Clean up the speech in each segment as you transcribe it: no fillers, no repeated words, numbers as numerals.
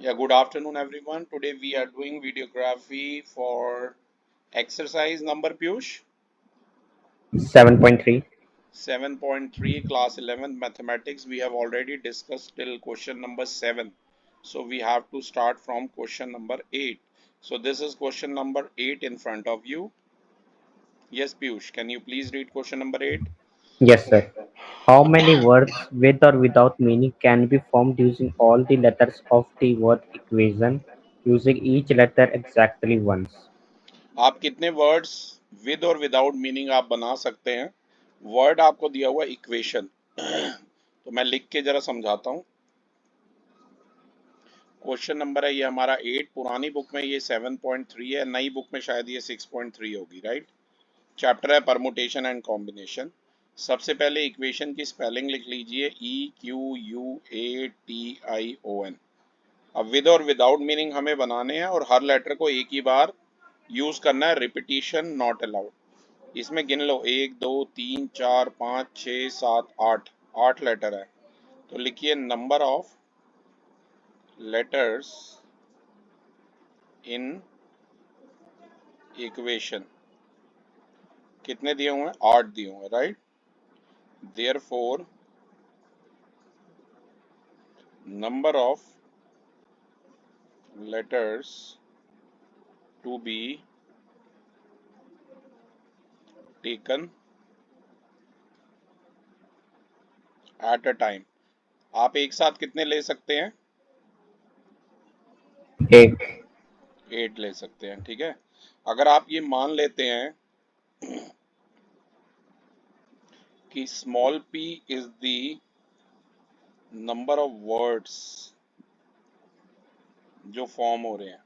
Yeah, good afternoon, everyone. Today we are doing videography for exercise number Piyush 7.3. 7.3 class 11 mathematics. We have already discussed till question number 7. So we have to start from question number 8. So this is question number 8 in front of you. Yes, Piyush, can you please read question number 8? Yes, sir. How many words with or without meaning can be formed using all the letters of the word equation, using each letter exactly once? आप कितने words with और without meaning आप बना सकते हैं? Word आपको दिया हुआ इक्वेशन तो मैं लिख के जरा समझाता हूँ। क्वेश्चन नंबर है ये हमारा 8। पुरानी बुक में ये 7.3 है, नई बुक में शायद ये 6.3 होगी, राइट। चैप्टर है परमुटेशन एंड कॉम्बिनेशन। सबसे पहले इक्वेशन की स्पेलिंग लिख लीजिए EQUATION। अब विद और विदाउट मीनिंग हमें बनाने हैं और हर लेटर को एक ही बार यूज करना है, रिपीटिशन नॉट अलाउड। इसमें गिन लो 1 2 3 4 5 6 7 8, 8 लेटर है। तो लिखिए number of letters in equation. कितने दिए हुए हैं? 8 दिए हुए हैं, right. Therefore number of letters to be taken at a time. आप एक साथ कितने ले सकते हैं? 8. 8 ले सकते हैं, ठीक है। अगर आप ये मान लेते हैं कि small p is the number of words जो फॉर्म हो रहे हैं,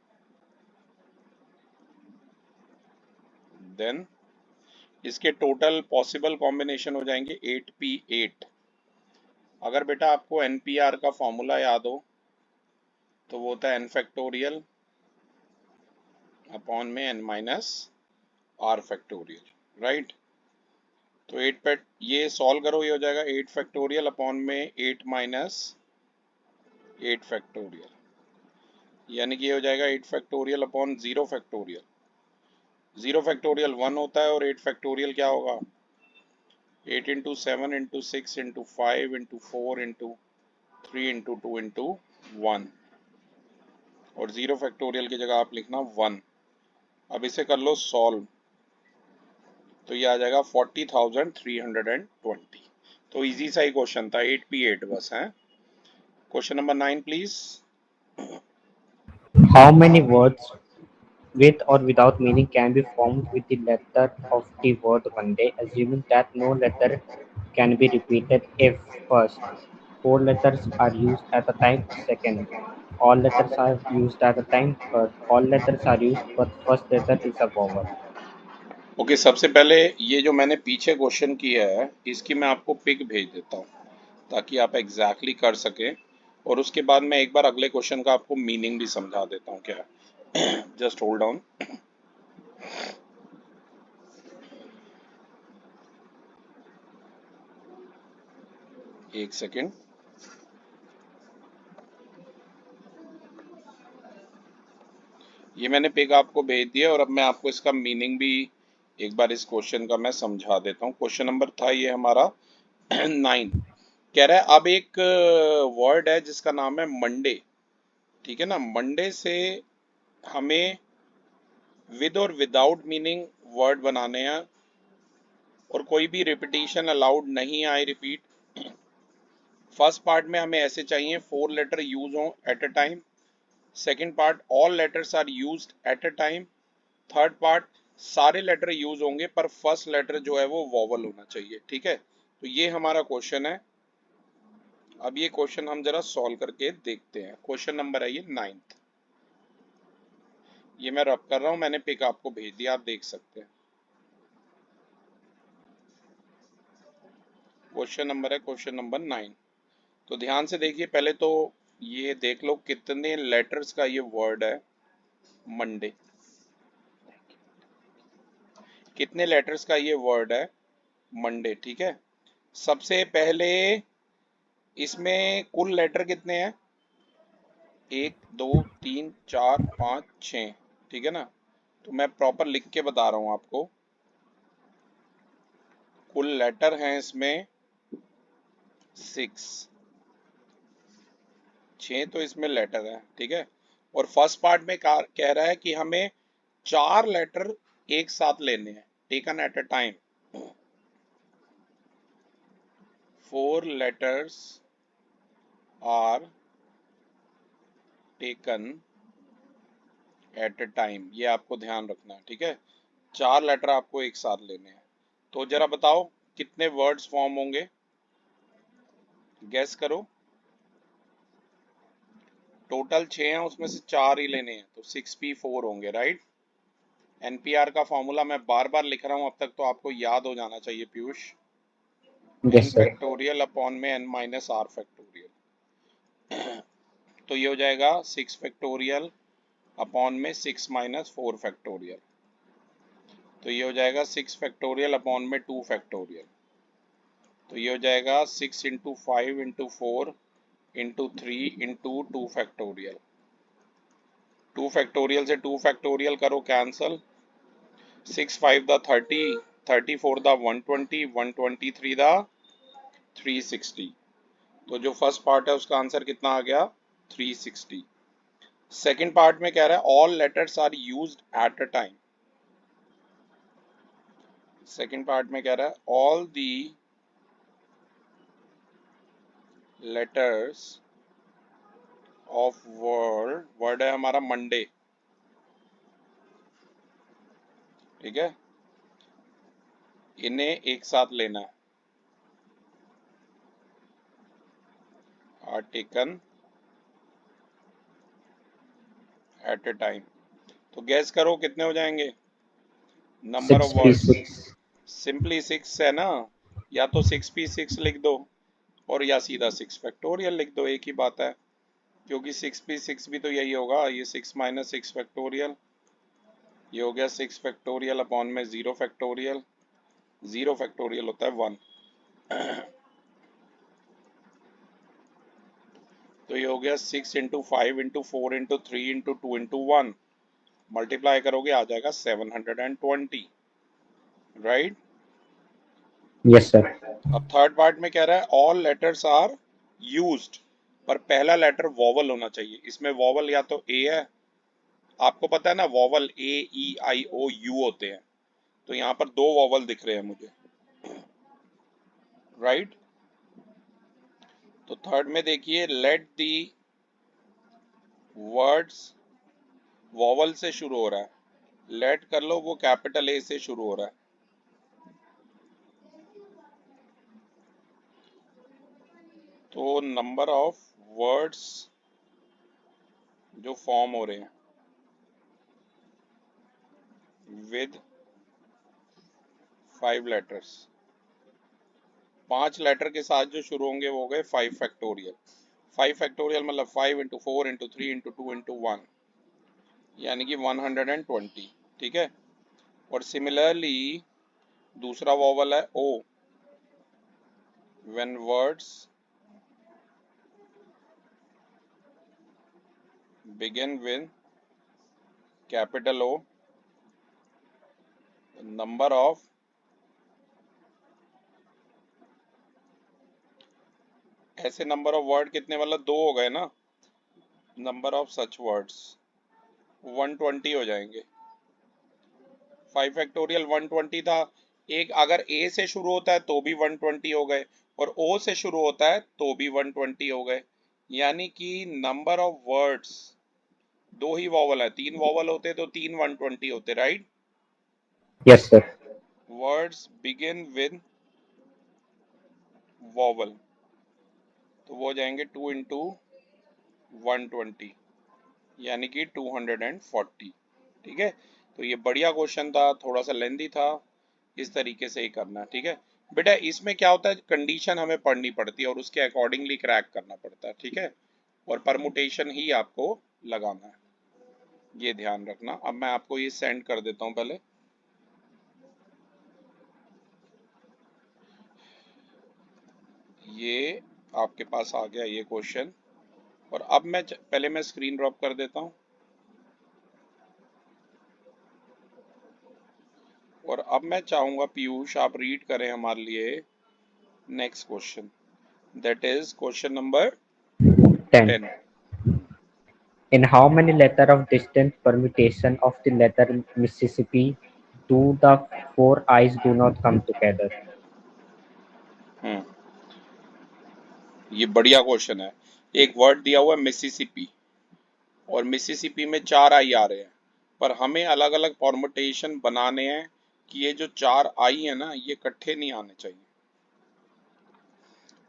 देन इसके टोटल पॉसिबल कॉम्बिनेशन हो जाएंगे 8p8। अगर बेटा आपको NPR का फॉर्मूला याद हो तो वो होता है n फैक्टोरियल अपॉन में n minus r factorial, right. तो 8 पे ये सॉल्व करो, ये हो जाएगा 8 फैक्टोरियल अपॉन में 8 माइनस 8 फैक्टोरियल, यानी कि ये हो जाएगा 8 फैक्टोरियल अपॉन 0 फैक्टोरियल। 0 फैक्टोरियल 1 होता है और 8 फैक्टोरियल क्या होगा? 8 into 7 into 6 into 5 into 4 into 3 into 2 into 1, और 0 फैक्टोरियल की जगह आप लिखना 1। अब इसे कर लो सॉल्व, तो ये आ जाएगा 40,320। तो इजी सा ही क्वेश्चन था, 8p8 बस है। Question number 9 please. How many words with or without meaning can be formed with the letter of the word Monday, assuming that no letter can be repeated if first, four letters are used at a time, second, all letters are used at a time, third, all letters are used but first letter is a vowel. Okay, सबसे पहले ये जो मैंने पीछे question किया है इसकी मैं आपको पिक भेज देता हूँ ताकि आप एग्जैक्टली कर सकें, और उसके बाद मैं एक बार अगले क्वेश्चन का आपको मीनिंग भी समझा देता हूँ क्या है। जस्ट होल्ड ऑन, एक सेकेंड। ये मैंने पिक आपको भेज दिया और अब मैं आपको इसका मीनिंग भी एक बार इस क्वेश्चन का मैं समझा देता हूँ। क्वेश्चन नंबर था ये हमारा 9। कह रहा है अब एक वर्ड है जिसका नाम है मंडे, ठीक है ना। मंडे से हमें विद और विदाउट मीनिंग वर्ड बनाने हैं और कोई भी रिपीटिशन अलाउड नहीं आए, रिपीट। फर्स्ट पार्ट में हमें ऐसे चाहिए 4 लेटर यूज हो at a time. Second part all letters are used at a time. Third part सारे लेटर यूज होंगे पर फर्स्ट लेटर जो है वो वॉवल होना चाहिए, ठीक है। तो ये हमारा क्वेश्चन है। अब ये क्वेश्चन हम जरा सॉल्व करके देखते हैं। क्वेश्चन नंबर है ये 9th। ये मैं रब कर रहा हूं, मैंने पिक आपको भेज दिया, आप देख सकते हैं। क्वेश्चन नंबर है क्वेश्चन नंबर 9। तो ध्यान से देखिए, पहले तो ये देख लो कितने लेटर्स का ये वर्ड है मंडे। कितने लेटर्स का ये वर्ड है मंडे, ठीक है। सबसे पहले इसमें कुल लेटर कितने हैं? 1 2 3 4 5 6, ठीक है ना। तो मैं प्रॉपर लिख के बता रहा हूं आपको। कुल लेटर हैं इसमें 6, 6 तो इसमें लेटर है, ठीक है। और फर्स्ट पार्ट में कह रहा है कि हमें 4 लेटर एक साथ लेने हैं, taken at a time. 4 letters are taken at a time, ये आपको ध्यान रखना है, ठीक है। 4 लेटर आपको एक साथ लेने हैं। तो जरा बताओ कितने वर्ड्स फॉर्म होंगे, गैस करो। टोटल 6 हैं, उसमें से 4 ही लेने हैं, तो 6p4 होंगे, राइट। एनपीआर का फॉर्मूला मैं बार बार लिख रहा हूं, अब तक तो आपको याद हो जाना चाहिए Piyush. N yes sir. Factorial upon में n माइनस आर फैक्टोरियल। तो ये हो जाएगा 6 फैक्टोरियल अपॉन में 6 माइनस 4 फैक्टोरियल। तो ये हो जाएगा 6 फैक्टोरियल अपॉन में 2 फैक्टोरियल। तो ये हो जाएगा 6 into 5 into 4 into 3 into 2 factorial. 2 factorial से 2 फैक्टोरियल करो कैंसल। 6 5 the 30, 34 the 120, 123 the 360। तो जो फर्स्ट पार्ट है उसका आंसर कितना आ गया, 360। सेकंड पार्ट में कह रहा है all letters are used at a time. Second part में कह रहा है all the letters of word, word है हमारा मंडे, ठीक है, इन्हें एक साथ लेना है, are taken at a time. तो गैस करो कितने हो जाएंगे number of words. 6p6। Simply 6 है ना, या तो 6p6 लिख दो और या सीधा 6 फैक्टोरियल लिख दो, एक ही बात है। क्योंकि 6p6 भी तो यही होगा, ये 6 माइनस 6 फैक्टोरियल, ये हो गया 6 फैक्टोरियल अपॉन में 0 फैक्टोरियल। 0 फैक्टोरियल होता है 1। तो ये हो गया 6 into 5 into 4 into 3 into 2 into 1, multiply करोगे आ जाएगा 720, राइट। Yes sir. अब थर्ड पार्ट में कह रहा है ऑल लेटर्स आर यूज्ड, पर पहला लेटर वॉवल होना चाहिए। इसमें वॉवल या तो ए है, आपको पता है ना vowel A E I O you होते हैं, तो यहाँ पर 2 वॉवल दिख रहे हैं मुझे, राइट। तो थर्ड में देखिए लेट दी वर्ड्स, वॉवल से शुरू हो रहा है, लेट कर लो वो कैपिटल ए से शुरू हो रहा है। तो नंबर ऑफ वर्ड्स जो फॉर्म हो रहे हैं विद 5 लेटर्स, 5 लेटर के साथ जो शुरू होंगे वो हो गए 5 फैक्टोरियल। 5 फैक्टोरियल मतलब 5 इंटू 4 इंटू 3 इंटू 2 इंटू 1, यानी कि 120, ठीक है। और सिमिलरली दूसरा वॉवल है O, when words begin with capital O, number of, ऐसे नंबर ऑफ वर्ड कितने, मतलब 2 हो गए ना, नंबर ऑफ सच वर्ड्स 120 हो जाएंगे। 5 फैक्टोरियल 120 था। एक अगर ए से शुरू होता है तो भी 120 हो गए, और ओ से शुरू होता है तो भी 120 हो गए। यानी कि number of words, 2 he vowel है, 3 वॉवल होते तो 3 120 होते, right. Yes sir. Words begin with vowel, तो वो हो जाएंगे 2 इंटू 120, यानी कि 240, ठीक है। तो ये बढ़िया क्वेश्चन था, थोड़ा सा लेंदी था, इस तरीके से ही करना है, ठीक है। बेटा इसमें क्या होता है, कंडीशन हमें पढ़नी पड़ती है और उसके अकॉर्डिंगली क्रैक करना पड़ता है, ठीक है। और परमुटेशन ही आपको लगाना है, ये ध्यान रखना। अब मैं आपको ये सेंड कर देता हूँ पहले। ये आपके पास आ गया ये क्वेश्चन, और अब पहले मैं स्क्रीन ड्रॉप कर देता हूँ। और अब मैं चाहूंगा पीयूष आप रीड करें हमारे लिए next question, that is question number 10. 10। In how many letter of distinct permutation of the letter Mississippi do the four I's do not come together? हम्म, ये बढ़िया क्वेश्चन है। एक वर्ड दिया हुआ है मिसिसिपी, और मिसिसिपी में 4 आई आ रहे हैं, पर हमें अलग अलग फॉर्मुटेशन बनाने हैं कि ये जो 4 आई है ना ये इकट्ठे नहीं आने चाहिए।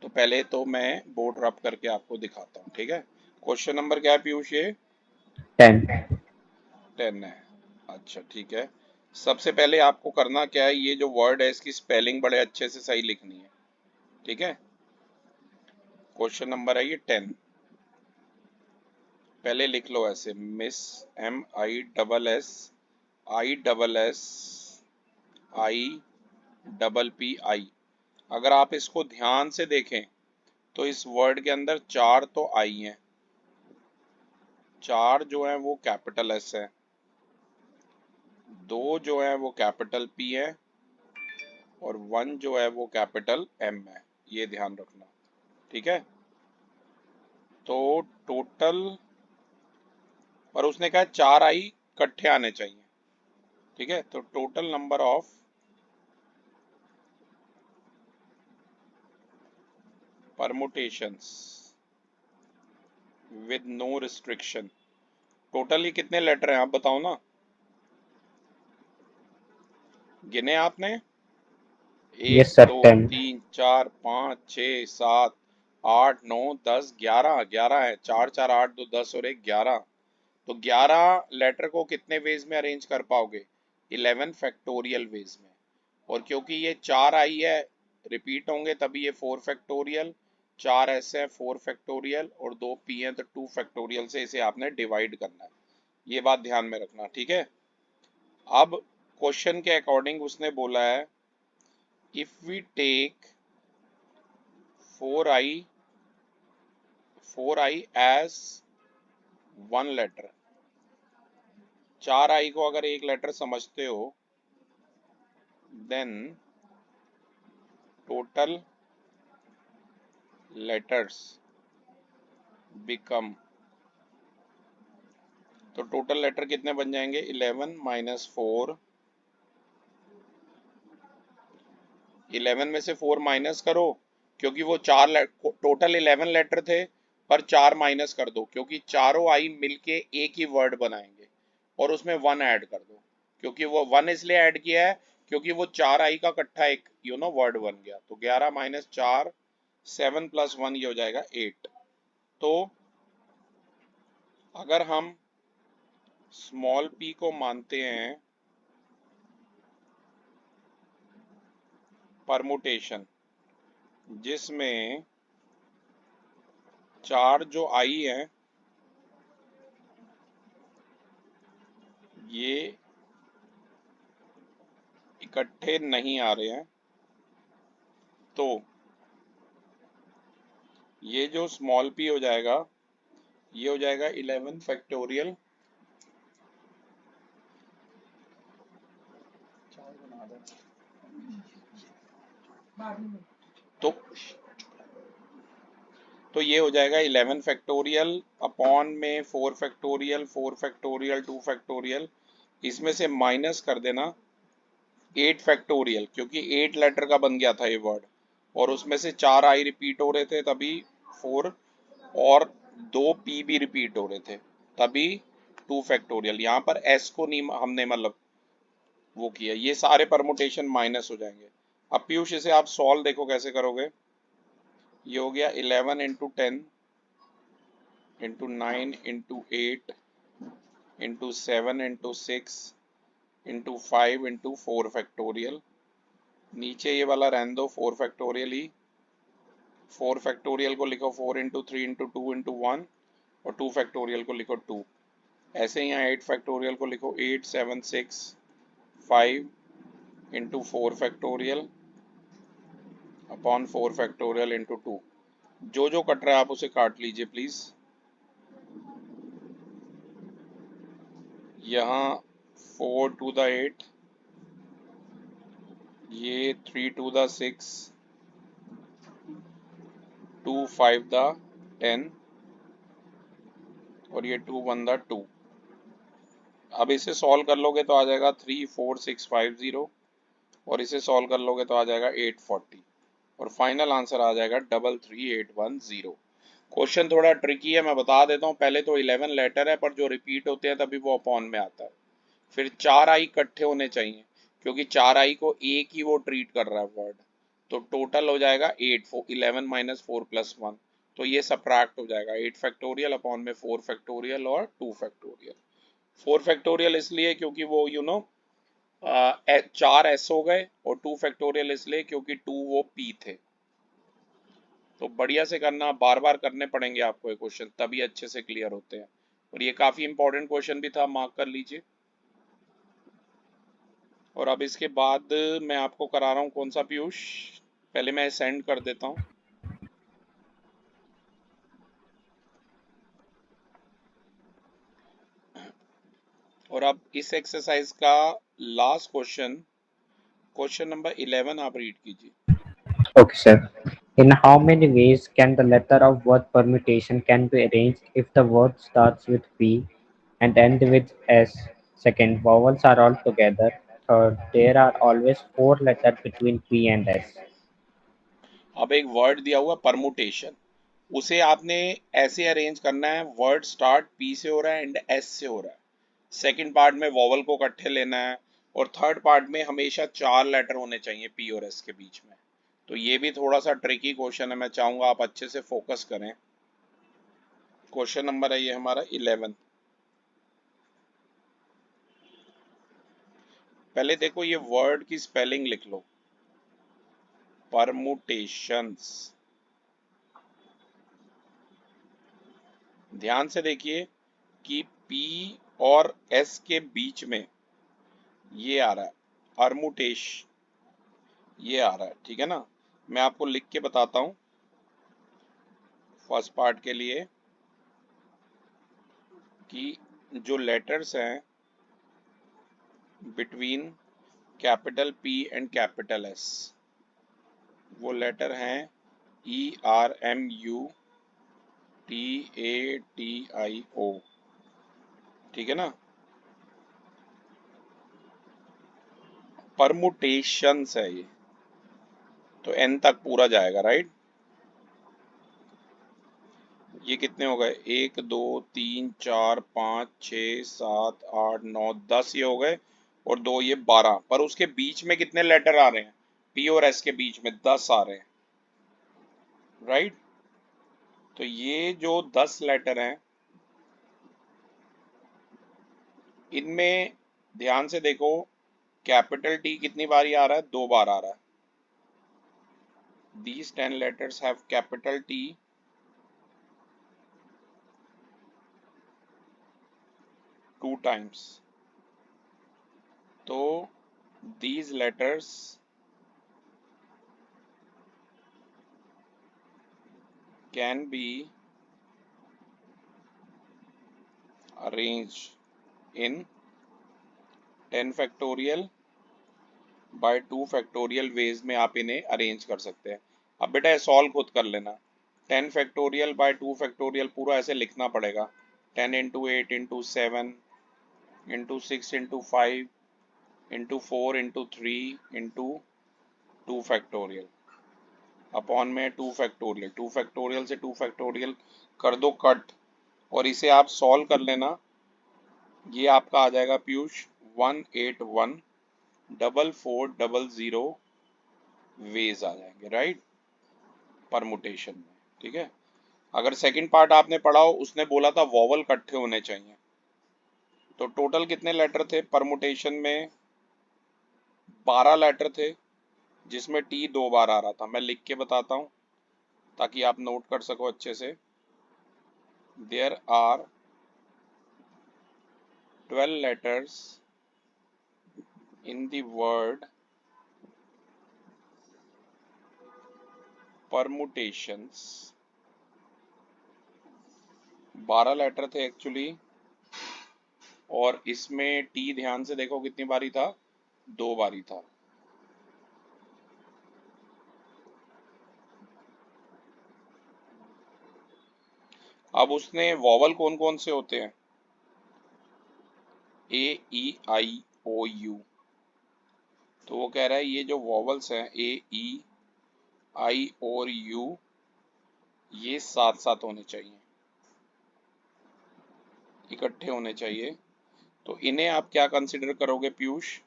तो पहले तो मैं बोर्ड रब करके आपको दिखाता हूँ, ठीक है। क्वेश्चन नंबर क्या है पीयूष, ये 10. 10 है। अच्छा ठीक है। सबसे पहले आपको करना क्या है, ये जो वर्ड है इसकी स्पेलिंग बड़े अच्छे से सही लिखनी है, ठीक है। क्वेश्चन नंबर है ये 10। पहले लिख लो ऐसे, मिस, MISS IPPI। अगर आप इसको ध्यान से देखें तो इस वर्ड के अंदर 4 तो आई हैं, 4 जो है वो कैपिटल एस है, 2 जो है वो कैपिटल पी है, और 1 जो है वो कैपिटल एम है। ये ध्यान रखना, ठीक है। तो टोटल, पर उसने कहा 4 आई इकट्ठे आने चाहिए, ठीक है। तो total number of permutations with no restriction, total ही कितने लेटर हैं आप बताओ ना, गिने आपने? एक Yes, sir. दो 10. तीन चार पाँच छः सात आठ नौ 10 11, 11 है, 4 4 8 2 10 और एक 11। तो 11 लेटर को कितने वेज में अरेंज कर पाओगे? 11 फैक्टोरियल वेज में। और क्योंकि ये 4 आई है, रिपीट होंगे तभी ये 4 फैक्टोरियल, 4 ऐसे है 4 फैक्टोरियल, और 2 पी हैं तो 2 फैक्टोरियल से इसे आपने डिवाइड करना है। ये बात ध्यान में रखना, ठीक है। अब क्वेश्चन के अकॉर्डिंग उसने बोला है, if we take 4i 4i as 1 letter, 4 I को अगर एक लेटर समझते हो, देन टोटल लेटर्स बिकम, तो टोटल लेटर कितने बन जाएंगे? 11 माइनस 4, 11 में से 4 माइनस करो, क्योंकि वो टोटल 11 लेटर थे, पर 4 माइनस कर दो क्योंकि चारों आई मिलके एक ही वर्ड बनाएंगे, और उसमें 1 ऐड कर दो, क्योंकि वो 1 इसलिए ऐड किया है क्योंकि वो 4 आई का इकट्ठा एक वर्ड बन गया। तो 11 माइनस 4, 7 प्लस 1 ये हो जाएगा 8। तो अगर हम स्मॉल p को मानते हैं परमुटेशन, जिसमें 4 जो आई हैं ये इकट्ठे नहीं आ रहे हैं, तो ये जो स्मॉल p हो जाएगा ये हो जाएगा 11 फैक्टोरियल, तो ये हो जाएगा 11 फैक्टोरियल अपॉन में 4 फैक्टोरियल 4 फैक्टोरियल 2 फैक्टोरियल, इसमें से माइनस कर देना 8 फैक्टोरियल, क्योंकि 8 लेटर का बन गया था ये वर्ड, और उसमें से 4 आई रिपीट हो रहे थे तभी 4, और 2 पी भी रिपीट हो रहे थे तभी 2 फैक्टोरियल। यहाँ पर एस को नहीं हमने मतलब वो किया, ये सारे परमुटेशन माइनस हो जाएंगे। अब पीयूष इसे आप सॉल्व देखो कैसे करोगे। ये हो गया 11 into 10 into 9 into 8 into 7 into 6 into 5 into 4 factorial. नीचे ये वाला रहने दो 4 फैक्टोरियल ही, 4 फैक्टोरियल को लिखो 4 इंटू 3 इंटू 2 इंटू 1, और 2 फैक्टोरियल को लिखो 2। ऐसे ही यहाँ 8 फैक्टोरियल को लिखो 8 7 6 5 into 4 factorial upon 4 factorial into 2। जो जो कट रहा है आप उसे काट लीजिए प्लीज। यहाँ 4 to the 8, ये 3 to the 6, 2 5 the 10 और ये 2 1 the 2। अब इसे सॉल्व कर लोगे तो आ जाएगा 34650 और इसे सॉल्व कर लोगे तो आ जाएगा 840 और फाइनल आंसर आ जाएगा 33810। क्वेश्चन थोड़ा ट्रिकी है, मैं बता देता हूँ। पहले तो 11 लेटर है, पर जो रिपीट होते हैं तभी वो अपॉन में आता है। फिर 4 आई इकट्ठे होने चाहिए, क्योंकि 4 आई को एक ही वो ट्रीट कर रहा है वर्ड। तो टोटल हो जाएगा 8, 11 माइनस 4 प्लस 1, तो ये सब्ट्रैक्ट हो जाएगा 8 फैक्टोरियल अपॉन में 4 फैक्टोरियल और 2 फैक्टोरियल। 4 फैक्टोरियल इसलिए क्योंकि वो 4 एस हो गए, और 2 फैक्टोरियल इसलिए क्योंकि 2 वो पी थे। तो बढ़िया से करना, बार बार करने पड़ेंगे आपको ये क्वेश्चन, तभी अच्छे से क्लियर होते हैं। और ये काफी इंपॉर्टेंट क्वेश्चन भी था, मार्क कर लीजिए। और अब इसके बाद मैं आपको करा रहा हूँ कौन सा पीयूष, पहले मैं सेंड कर देता हूँ। और अब इस एक्सरसाइज का लास्ट क्वेश्चन, क्वेश्चन नंबर 11 आप रीड कीजिए। Okay, sir. In how many ways can the letter of word permutation can be arranged if the word starts with P and ends with S? Second, vowels are all together. Third, there are always four letters between P and S. अब एक word दिया हुआ permutation, उसे आपने ऐसे arrange करना है, word start P से हो रहा है एंड एस से हो रहा है। सेकंड पार्ट में वॉवल को इकट्ठे लेना है, और थर्ड पार्ट में हमेशा 4 लेटर होने चाहिए पी और एस के बीच में। तो ये भी थोड़ा सा ट्रिकी क्वेश्चन है, मैं चाहूंगा आप अच्छे से फोकस करें। क्वेश्चन नंबर है ये हमारा 11। पहले देखो ये वर्ड की स्पेलिंग लिख लो, परमुटेशंस। ध्यान से देखिए कि P और S के बीच में ये आ रहा है, परमुटेश, ये आ रहा है, ठीक है ना। मैं आपको लिख के बताता हूं फर्स्ट पार्ट के लिए कि जो लेटर्स हैं between capital P and capital S, वो लेटर हैं ERMUTATIO, ठीक है ना। परमुटेशंस है ये, तो N तक पूरा जाएगा, राइट। ये कितने हो गए, 1 2 3 4 5 6 7 8 9 10 ये हो गए, और 2 ये 12। पर उसके बीच में कितने लेटर आ रहे हैं, P और S के बीच में 10 आ रहे हैं, राइट। तो ये जो 10 लेटर हैं, इनमें ध्यान से देखो, कैपिटल T कितनी बारी आ रहा है, 2 बार आ रहा है। These 10 letters have capital T 2 times. तो these letters can be arranged in 10 factorial by 2 factorial ways में आप इन्हें अरेंज कर सकते हैं। अब बेटा सॉल्व खुद कर लेना। 10 फैक्टोरियल बाय 2 फैक्टोरियल पूरा ऐसे लिखना पड़ेगा, 10 into 8 into 7 into 6 into 5 into 4 into 3 into 2 factorial upon में 2 फैक्टोरियल। 2 फैक्टोरियल से 2 फैक्टोरियल कर दो कट, और इसे आप सॉल्व कर लेना। ये आपका आ जाएगा पीयूष 1814400 वेज आ जाएंगे, राइट, परमुटेशन में, ठीक है। अगर सेकंड पार्ट आपने पढ़ा हो, उसने बोला था वॉवल इकट्ठे होने चाहिए। तो टोटल कितने लेटर थे परमुटेशन में, 12 लेटर थे, जिसमें टी 2 बार आ रहा था। मैं लिख के बताता हूँ ताकि आप नोट कर सको अच्छे से। There are 12 letters in the word permutations। 12 letter थे एक्चुअली, और इसमें टी ध्यान से देखो कितनी बारी था, 2 बारी था। अब उसने वॉवल कौन कौन से होते हैं, ए ई आई ओ यू। तो वो कह रहा है ये जो वॉवल्स हैं ए ई आई और यू, ये साथ साथ होने चाहिए, इकट्ठे होने चाहिए। तो इन्हें आप क्या कंसिडर करोगे पीयूष,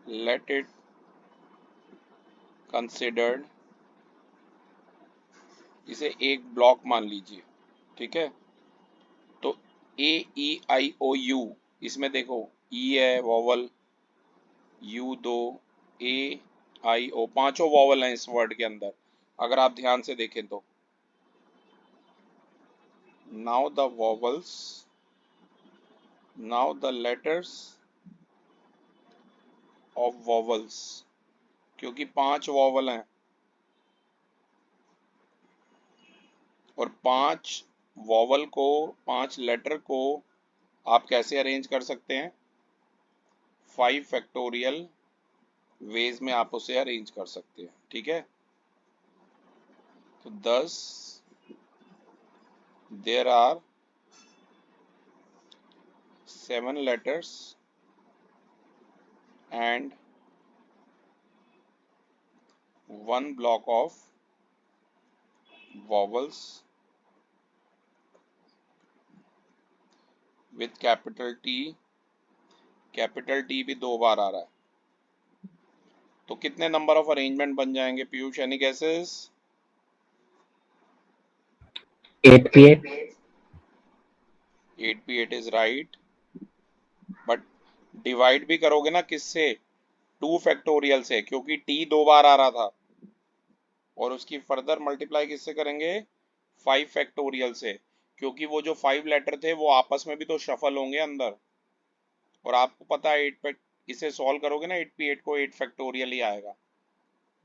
लेट इट कंसिडर्ड, इसे एक ब्लॉक मान लीजिए, ठीक है। तो ए ई आई ओ यू, इसमें देखो ई है वॉवल, यू दो, ए आई ओ, पांचों वॉवल हैं इस वर्ड के अंदर, अगर आप ध्यान से देखें तो। Now the vowels, now the letters of vowels, क्योंकि 5 वॉवल हैं और 5 वॉवल को, 5 लेटर को आप कैसे अरेंज कर सकते हैं, 5 फैक्टोरियल वेज में आप उसे अरेंज कर सकते हैं, ठीक है। तो 10 there are 7 letters and 1 block of vowels with capital T, capital T भी 2 बार आ रहा है। तो कितने नंबर ऑफ अरेंजमेंट बन जाएंगे Piyush, any guesses? 8p8। 8p8 is right, but divide भी करोगे ना किससे, 2 फैक्टोरियल से, क्योंकि टी 2 बार आ रहा था, और उसकी फर्दर मल्टीप्लाई किससे करेंगे, 5 फैक्टोरियल से, क्योंकि वो जो 5 लेटर थे वो आपस में भी तो शफल होंगे अंदर, और आपको पता है 8 पे इसे सॉल्व करोगे ना 8p8 को 8 फैक्टोरियल ही आएगा।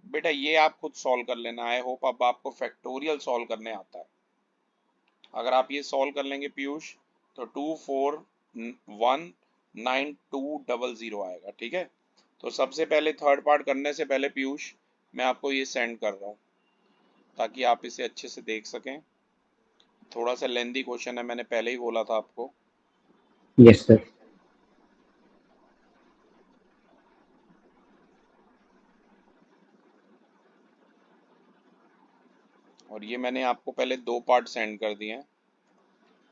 बेटा ये आप खुद सॉल्व कर लेना, आई होप अब आपको फैक्टोरियल सॉल्व करने आता है। अगर आप ये सॉल्व कर लेंगे पीयूष, तो 241920 आएगा, ठीक है। तो सबसे पहले थर्ड पार्ट करने से पहले पीयूष, मैं आपको ये सेंड कर रहा हूँ ताकि आप इसे अच्छे से देख सकें। थोड़ा सा लेंदी क्वेश्चन है, मैंने पहले ही बोला था आपको। Yes sir. और ये मैंने आपको पहले 2 पार्ट सेंड कर दिए हैं,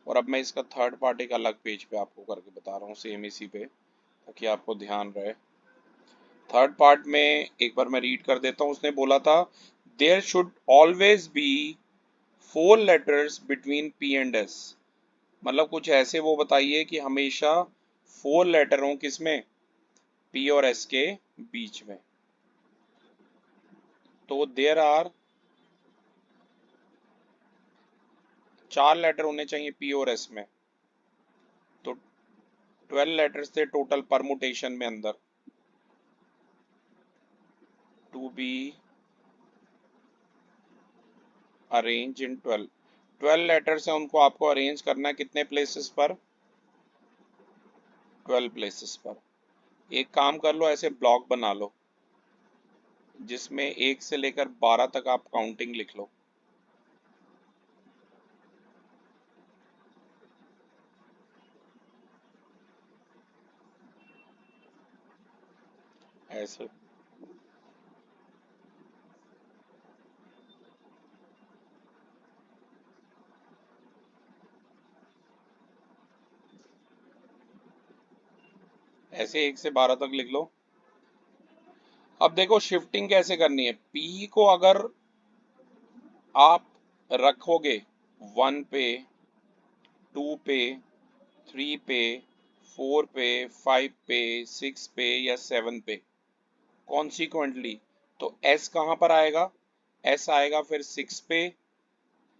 और अब मैं इसका थर्ड पार्ट एक अलग पेज पे आपको करके बता रहा हूँ, सेम इसी पे, ताकि आपको ध्यान रहे। थर्ड पार्ट में एक बार मैं रीड कर देता हूँ। उसने बोला था there should always be 4 letters between P and S, मतलब कुछ ऐसे वो बताइए कि हमेशा 4 लेटर हों किसमें, पी और एस के बीच में। तो देयर आर 4 लेटर होने चाहिए पी और एस में, तो 12 लेटर्स थे टोटल परमुटेशन में अंदर, to be arrange in 12 letters हैं, उनको आपको अरेंज करना है कितने प्लेसेस पर, 12 प्लेसेस पर। एक काम कर लो, ऐसे ब्लॉक बना लो जिसमें 1 से लेकर 12 तक आप काउंटिंग लिख लो, ऐसे। ऐसे 1 से 12 तक लिख लो। अब देखो शिफ्टिंग कैसे करनी है, पी को अगर आप रखोगे 1 पे, 2 पे, 3 पे, 4 पे, 5 पे, 6 पे या 7 पे कॉन्सिक्वेंटली, तो एस कहाँ पर आएगा, एस आएगा फिर 6 पे,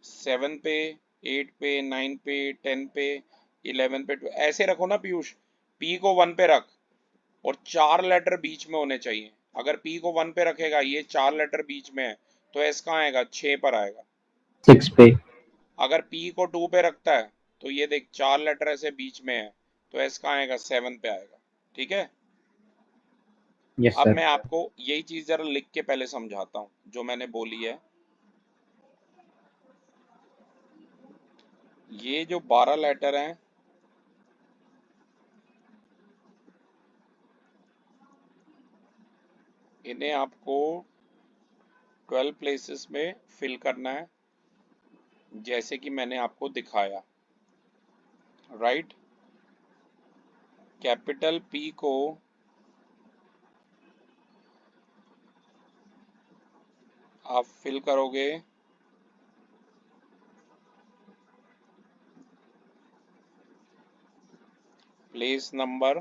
7 पे, 8 पे, 9 पे, 10 पे, 11 पे, ऐसे रखो ना पीयूष। पी को 1 पे रख, और 4 लेटर बीच में होने चाहिए। अगर पी को 1 पे रखेगा, ये 4 लेटर बीच में है, तो एस कहाँ आएगा, 6 पर आएगा। 6 पे। अगर पी को 2 पे रखता है, तो ये देख 4 लेटर ऐसे बीच में है, तो एस कहाँ आएगा, 7 पे आएगा। ठीक है, यस अब सर। मैं आपको यही चीज जरा लिख के पहले समझाता हूँ जो मैंने बोली है। ये जो 12 लेटर हैं, इन्हें आपको 12 प्लेसेस में फिल करना है, जैसे कि मैंने आपको दिखाया। राइट, कैपिटल पी को आप फिल करोगे प्लेस नंबर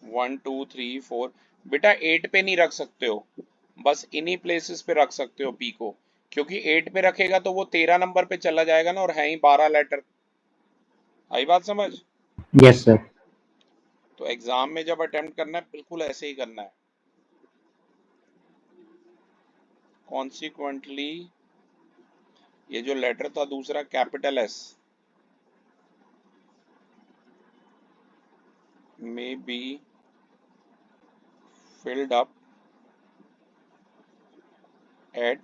1 2 3 4। बेटा 8 पे नहीं रख सकते हो, बस इन्हीं प्लेसेस पे रख सकते हो पी को, क्योंकि 8 पे रखेगा तो वो 13 नंबर पे चला जाएगा ना, और है ही 12 लेटर। आई बात समझ? Yes sir. तो एग्जाम में जब अटेम्प्ट करना है बिल्कुल ऐसे ही करना है। कॉन्सिक्वेंटली ये जो लेटर था दूसरा capital S may be filled up at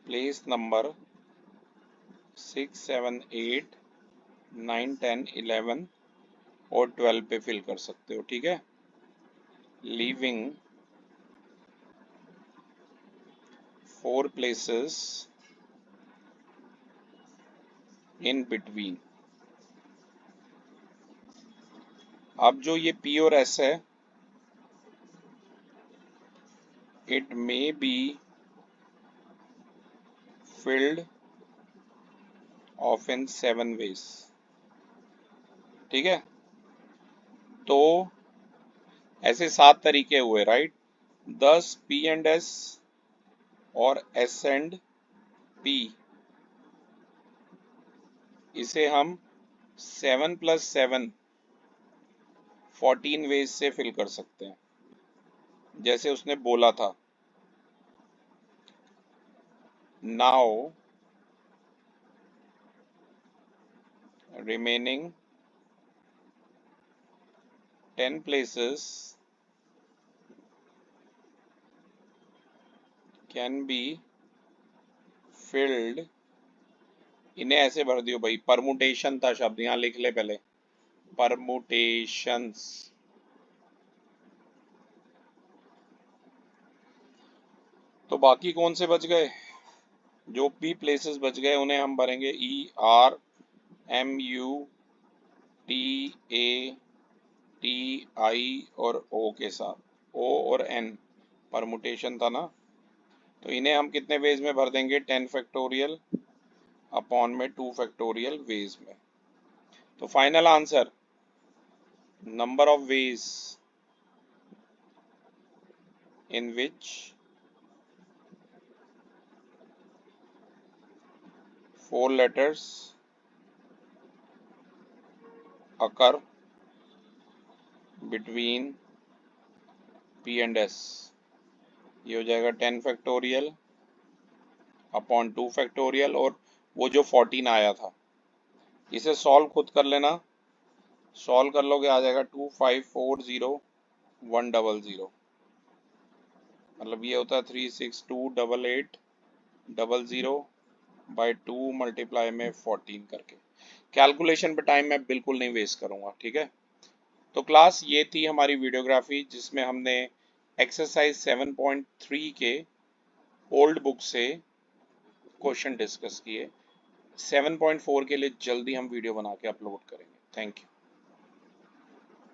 place number 6 7 8 9 10 11 और 12 पे फिल कर सकते हो। ठीक है, लीविंग 4 places in between। अब जो ये P और S है, it may be filled of in 7 ways। ठीक है, तो ऐसे 7 तरीके हुए। राइट, 10 P एंड S और S एंड P, इसे हम 7 + 7 14 वेज से फिल कर सकते हैं, जैसे उसने बोला था। Now remaining 10 places can be filled. इन्हें ऐसे भर दियो भाई, परमुटेशन था शब्द, यहाँ लिख ले पहले, परमुटेशंस। तो बाकी कौन से बच गए, जो भी प्लेसेस बच गए उन्हें हम भरेंगे ERMUTATI और O के साथ। O और N परमुटेशन था ना, तो इन्हें हम कितने वेज में भर देंगे, 10 फैक्टोरियल अपॉन में 2 फैक्टोरियल वेज में। तो final answer, number of ways in which 4 letters occur between P and S, ये हो जाएगा 10 फैक्टोरियल अपॉन 2 फैक्टोरियल, और वो जो 14 आया था, इसे सॉल्व खुद कर लेना। सॉल्व कर लोगे आ जाएगा 2540100, मतलब ये होता है 3628800 बाई 2 मल्टीप्लाई में 14 करके। कैलकुलेशन पे टाइम मैं बिल्कुल नहीं वेस्ट करूंगा। ठीक है, तो क्लास ये थी हमारी वीडियोग्राफी, जिसमें हमने एक्सरसाइज 7.3 के ओल्ड बुक से क्वेश्चन डिस्कस किए। 7.4 के लिए जल्दी हम वीडियो बना के अपलोड करेंगे। Thank you.